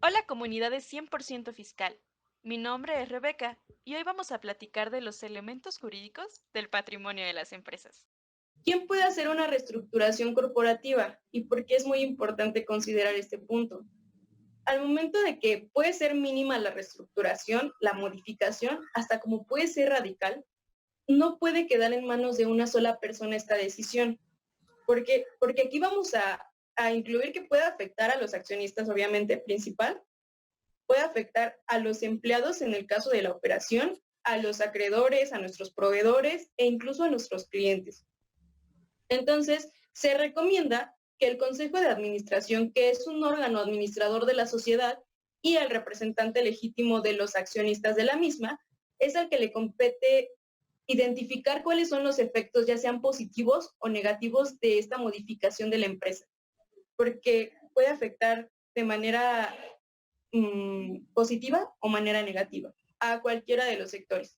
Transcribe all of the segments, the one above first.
Hola comunidad de 100% fiscal. Mi nombre es Rebeca y hoy vamos a platicar de los elementos jurídicos del patrimonio de las empresas. ¿Quién puede hacer una reestructuración corporativa y por qué es muy importante considerar este punto? Al momento de que puede ser mínima la reestructuración, la modificación, hasta como puede ser radical, no puede quedar en manos de una sola persona esta decisión. Porque aquí vamos a incluir que puede afectar a los accionistas, obviamente, principal, puede afectar a los empleados en el caso de la operación, a los acreedores, a nuestros proveedores e incluso a nuestros clientes. Entonces, se recomienda que el Consejo de Administración, que es un órgano administrador de la sociedad y el representante legítimo de los accionistas de la misma, es al que le compete identificar cuáles son los efectos, ya sean positivos o negativos, de esta modificación de la empresa, porque puede afectar de manera positiva o manera negativa a cualquiera de los sectores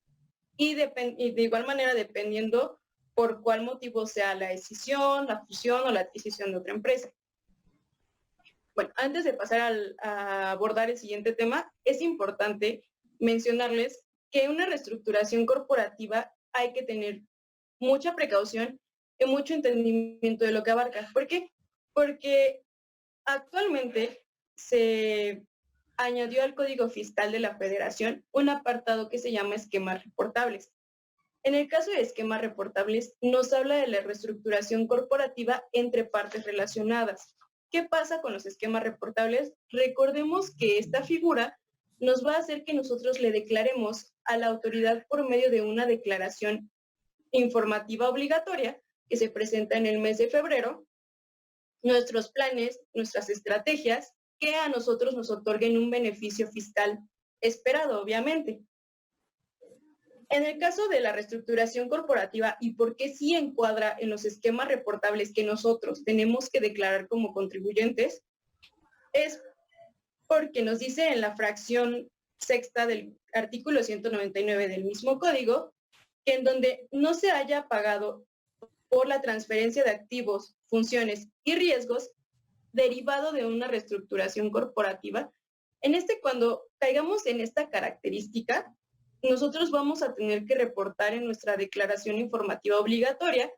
y de igual manera dependiendo por cuál motivo sea la decisión, la fusión o la adquisición de otra empresa. Bueno, antes de pasar a abordar el siguiente tema, es importante mencionarles que en una reestructuración corporativa hay que tener mucha precaución y mucho entendimiento de lo que abarca. ¿Por qué? Porque actualmente se añadió al Código Fiscal de la Federación un apartado que se llama esquemas reportables. En el caso de esquemas reportables, nos habla de la reestructuración corporativa entre partes relacionadas. ¿Qué pasa con los esquemas reportables? Recordemos que esta figura nos va a hacer que nosotros le declaremos a la autoridad por medio de una declaración informativa obligatoria que se presenta en el mes de febrero, nuestros planes, nuestras estrategias, que a nosotros nos otorguen un beneficio fiscal esperado, obviamente. En el caso de la reestructuración corporativa y por qué sí encuadra en los esquemas reportables que nosotros tenemos que declarar como contribuyentes, es porque nos dice en la fracción sexta del artículo 199 del mismo código, que en donde no se haya pagado por la transferencia de activos, funciones y riesgos derivado de una reestructuración corporativa, cuando caigamos en esta característica, nosotros vamos a tener que reportar en nuestra declaración informativa obligatoria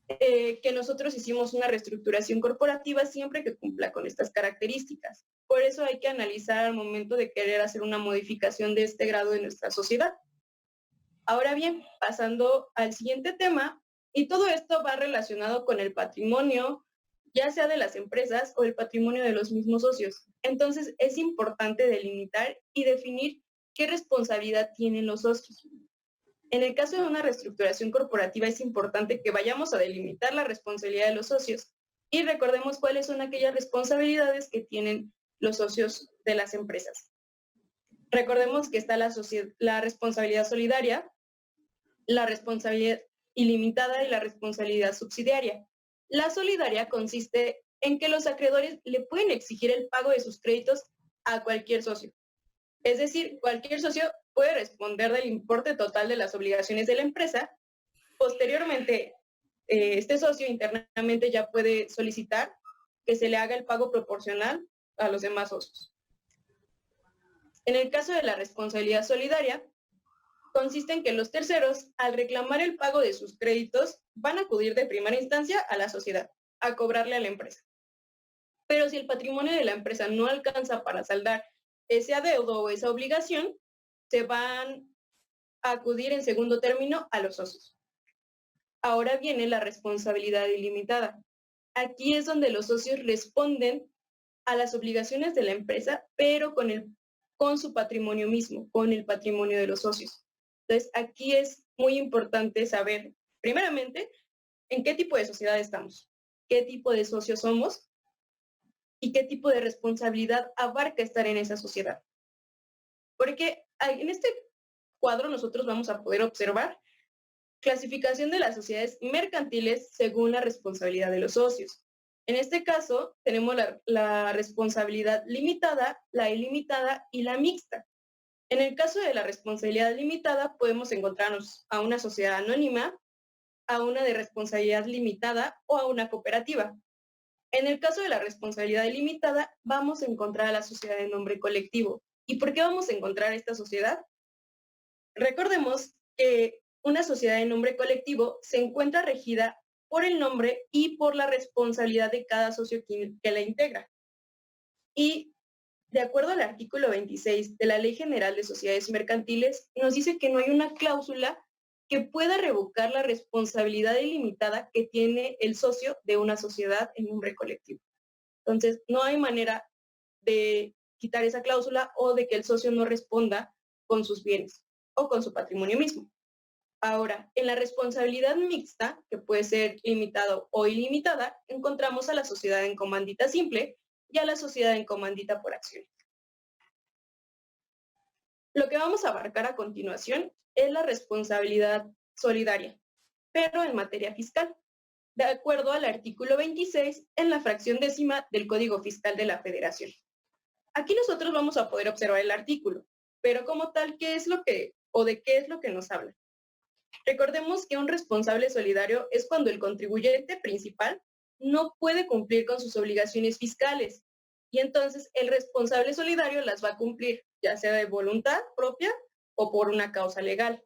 que nosotros hicimos una reestructuración corporativa siempre que cumpla con estas características. Por eso hay que analizar al momento de querer hacer una modificación de este grado de nuestra sociedad. Ahora bien, pasando al siguiente tema, y todo esto va relacionado con el patrimonio, ya sea de las empresas o el patrimonio de los mismos socios. Entonces, es importante delimitar y definir qué responsabilidad tienen los socios. En el caso de una reestructuración corporativa, es importante que vayamos a delimitar la responsabilidad de los socios y recordemos cuáles son aquellas responsabilidades que tienen los socios de las empresas. Recordemos que está la responsabilidad solidaria, la responsabilidad ilimitada y la responsabilidad subsidiaria. La solidaria consiste en que los acreedores le pueden exigir el pago de sus créditos a cualquier socio. Es decir, cualquier socio puede responder del importe total de las obligaciones de la empresa. Posteriormente, este socio internamente ya puede solicitar que se le haga el pago proporcional a los demás socios. En el caso de la responsabilidad solidaria, consiste en que los terceros, al reclamar el pago de sus créditos, van a acudir de primera instancia a la sociedad, a cobrarle a la empresa. Pero si el patrimonio de la empresa no alcanza para saldar ese adeudo o esa obligación, se van a acudir en segundo término a los socios. Ahora viene la responsabilidad ilimitada. Aquí es donde los socios responden a las obligaciones de la empresa, pero con su patrimonio mismo, con el patrimonio de los socios. Entonces, aquí es muy importante saber, primeramente, en qué tipo de sociedad estamos, qué tipo de socios somos y qué tipo de responsabilidad abarca estar en esa sociedad. Porque en este cuadro nosotros vamos a poder observar clasificación de las sociedades mercantiles según la responsabilidad de los socios. En este caso, tenemos la responsabilidad limitada, la ilimitada y la mixta. En el caso de la responsabilidad limitada, podemos encontrarnos a una sociedad anónima, a una de responsabilidad limitada o a una cooperativa. En el caso de la responsabilidad ilimitada, vamos a encontrar a la sociedad en nombre colectivo. ¿Y por qué vamos a encontrar esta sociedad? Recordemos que una sociedad en nombre colectivo se encuentra regida por el nombre y por la responsabilidad de cada socio que la integra. Y de acuerdo al artículo 26 de la Ley General de Sociedades Mercantiles, nos dice que no hay una cláusula que pueda revocar la responsabilidad ilimitada que tiene el socio de una sociedad en nombre colectivo. Entonces, no hay manera de quitar esa cláusula o de que el socio no responda con sus bienes o con su patrimonio mismo. Ahora, en la responsabilidad mixta, que puede ser limitada o ilimitada, encontramos a la sociedad en comandita simple y a la sociedad en comandita por acción. Lo que vamos a abarcar a continuación es la responsabilidad solidaria, pero en materia fiscal, de acuerdo al artículo 26 en la fracción décima del Código Fiscal de la Federación. Aquí nosotros vamos a poder observar el artículo, pero como tal, ¿qué es lo que o de qué es lo que nos habla? Recordemos que un responsable solidario es cuando el contribuyente principal no puede cumplir con sus obligaciones fiscales y entonces el responsable solidario las va a cumplir, ya sea de voluntad propia o por una causa legal.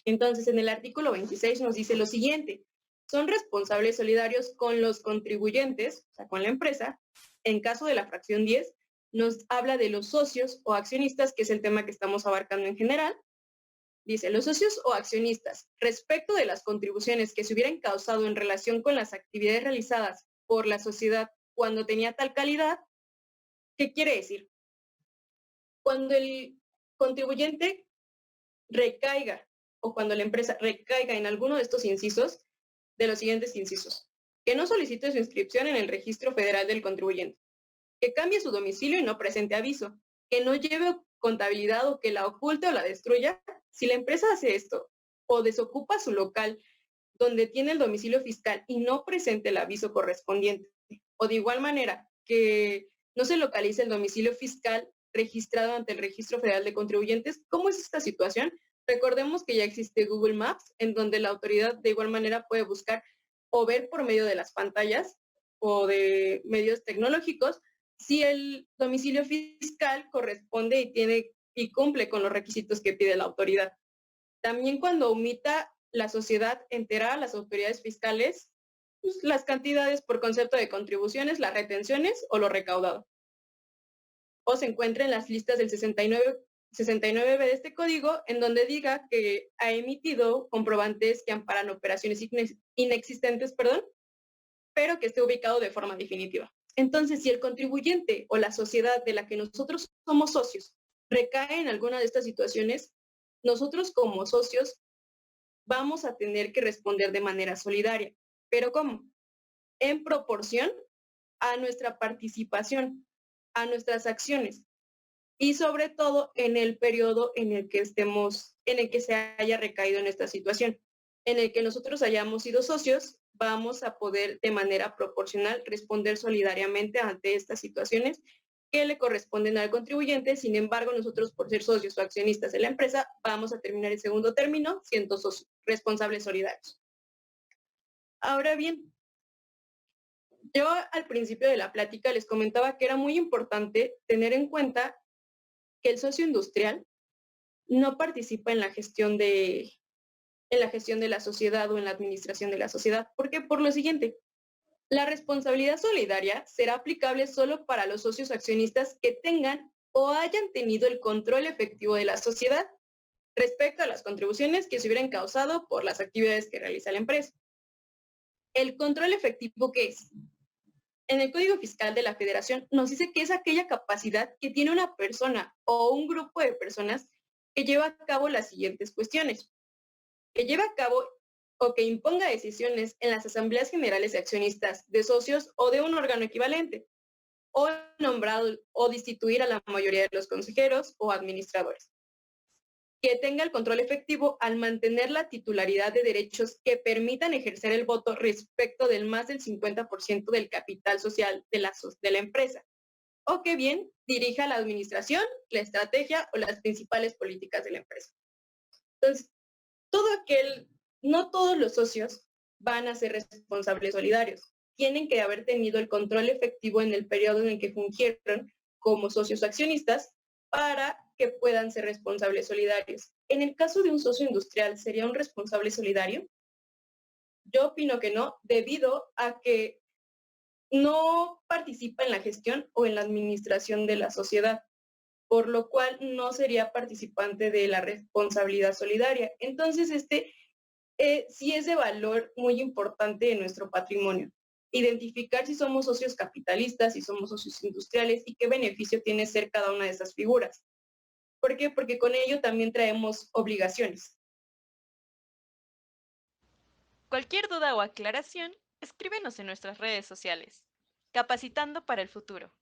Entonces, en el artículo 26 nos dice lo siguiente: son responsables solidarios con los contribuyentes, o sea, con la empresa. En caso de la fracción 10, nos habla de los socios o accionistas, que es el tema que estamos abarcando en general. Dice, los socios o accionistas, respecto de las contribuciones que se hubieran causado en relación con las actividades realizadas por la sociedad cuando tenía tal calidad, ¿qué quiere decir? Cuando el contribuyente recaiga o cuando la empresa recaiga en alguno de estos incisos, de los siguientes incisos: que no solicite su inscripción en el Registro Federal del Contribuyente, que cambie su domicilio y no presente aviso, que no lleve contabilidad o que la oculte o la destruya. Si la empresa hace esto o desocupa su local donde tiene el domicilio fiscal y no presente el aviso correspondiente, o de igual manera que no se localice el domicilio fiscal registrado ante el Registro Federal de Contribuyentes. ¿Cómo es esta situación? Recordemos que ya existe Google Maps, en donde la autoridad de igual manera puede buscar o ver por medio de las pantallas o de medios tecnológicos si el domicilio fiscal corresponde y tiene y cumple con los requisitos que pide la autoridad. También cuando omita la sociedad enterar a las autoridades fiscales pues, las cantidades por concepto de contribuciones, las retenciones o lo recaudado. O se encuentra en las listas del 69B de este código, en donde diga que ha emitido comprobantes que amparan operaciones inexistentes, pero que esté ubicado de forma definitiva. Entonces, si el contribuyente o la sociedad de la que nosotros somos socios recae en alguna de estas situaciones, nosotros como socios vamos a tener que responder de manera solidaria. ¿Pero cómo? En proporción a nuestra participación, a nuestras acciones y sobre todo en el periodo en el que se haya recaído en esta situación, en el que nosotros hayamos sido socios. Vamos a poder de manera proporcional responder solidariamente ante estas situaciones que le corresponden al contribuyente. Sin embargo, nosotros por ser socios o accionistas de la empresa, vamos a terminar el segundo término siendo responsables solidarios. Ahora bien, yo al principio de la plática les comentaba que era muy importante tener en cuenta que el socio industrial no participa en la gestión de la sociedad o en la administración de la sociedad. ¿Por qué? Por lo siguiente: la responsabilidad solidaria será aplicable solo para los socios accionistas que tengan o hayan tenido el control efectivo de la sociedad respecto a las contribuciones que se hubieran causado por las actividades que realiza la empresa. ¿El control efectivo qué es? En el Código Fiscal de la Federación nos dice que es aquella capacidad que tiene una persona o un grupo de personas que lleva a cabo las siguientes cuestiones: que lleva a cabo o que imponga decisiones en las asambleas generales de accionistas, de socios o de un órgano equivalente, o nombrado o destituir a la mayoría de los consejeros o administradores, que tenga el control efectivo al mantener la titularidad de derechos que permitan ejercer el voto respecto del más del 50% del capital social de la empresa, o que bien dirija la administración, la estrategia o las principales políticas de la empresa. Entonces, no todos los socios van a ser responsables solidarios. tienen que haber tenido el control efectivo en el periodo en el que fungieron como socios accionistas para que puedan ser responsables solidarios. En el caso de un socio industrial, ¿sería un responsable solidario? Yo opino que no, debido a que no participa en la gestión o en la administración de la sociedad, por lo cual no sería participante de la responsabilidad solidaria. Entonces, sí es de valor muy importante en nuestro patrimonio. Identificar si somos socios capitalistas, si somos socios industriales y qué beneficio tiene ser cada una de esas figuras. ¿Por qué? Porque con ello también traemos obligaciones. Cualquier duda o aclaración, escríbenos en nuestras redes sociales. Capacitando para el futuro.